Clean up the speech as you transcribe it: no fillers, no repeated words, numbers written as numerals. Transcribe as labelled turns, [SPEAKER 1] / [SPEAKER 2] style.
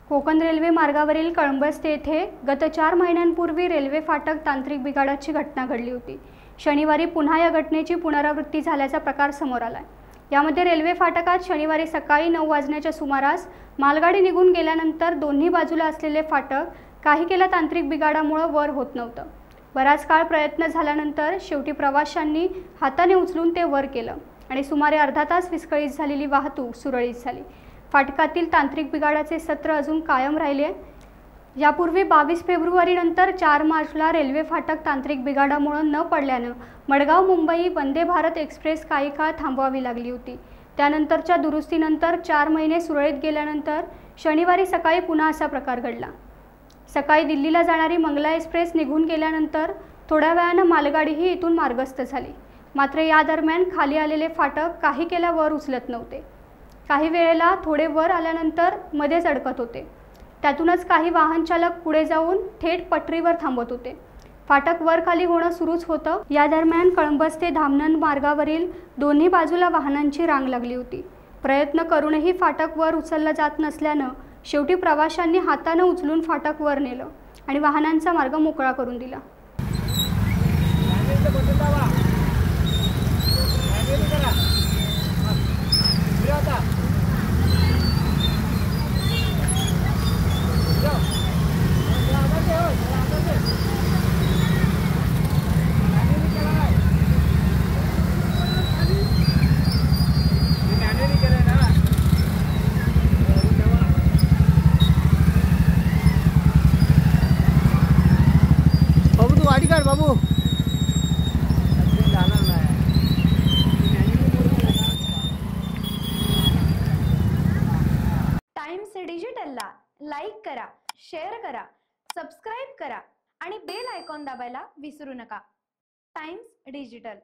[SPEAKER 1] Konkan railway मार्गावरील कळंबस्ते येथे गत 4 महिन्यांपूर्वी रेल्वे फाटक तांत्रिक बिघाडाची घटना घडली होती। शनिवारी पुन्हा या घटनेची पुनरावृत्ती झाल्याचा प्रकार समोर आलाय। यामध्ये रेल्वे फाटकात शनिवारी सकाळी 9 वाजण्याच्या सुमारास मालगाडी निघून गेल्यानंतर दोन्ही बाजूला असलेले फाटक काही केल्या तांत्रिक बिघाडामुळे वर होत नव्हतं। बराच काळ प्रयत्न झाल्यानंतर शेवटी प्रवाशांनी हाताने उचलून ते वर केलं आणि सुमारे अर्धा तास विस्कळीत झालेली वाहतूक सुरळीत झाली। फाटकातील तांत्रिक बिघाडाचे सत्र अजून कायम राहिले। यापूर्वी 22 फेब्रुवारी नंतर 4 मार्चला रेल्वे फाटक तांत्रिक बिघाडामुळे न पडल्याने मडगाव मुंबई वंदे भारत एक्सप्रेस काही काळ थांबवावी लागली होती। त्यानंतरच्या दुरुस्तीनंतर 4 महिने सुरळीत गेल्यानंतर शनिवारी सकाळी पुन्हा असा प्रकार घडला। सकाळी दिल्लीला जाणारी मंगला एक्सप्रेस निघून गेल्यानंतर थोड्या वेळाने मालगाडीही इथून मार्गस्थ झाली। मात्र या दरम्यान खाली आलेले फाटक काही केल्या वर उचलत नव्हते। काही वेळेला थोडे वर आल्यानंतर मध्येच अडकत होते। त्यातूनच काही वाहन चालक पुढे जाऊन थेट पटरीवर थांबत होते। फाटक वर खाली होणं सुरूच होतं। या दरम्यान कळंबस्ते धामणन मार्गावरील दोन्ही बाजूला वाहनांची रांग लागली होती। प्रयत्न करूनही फाटक वर उचलला जात नसल्याने शेवटी प्रवाशांनी हाताने उचलून फाटक वर नेलं आणि वाहनांचा मार्ग मोकळा करून दिला।
[SPEAKER 2] बाबू तू गाड़ी काढ बाबू।
[SPEAKER 3] टाइम्स डिजिटलला लाईक करा, शेअर करा, सबस्क्राइब करा आणि बेल आयकॉन दाबायला विसरू नका। Times digital.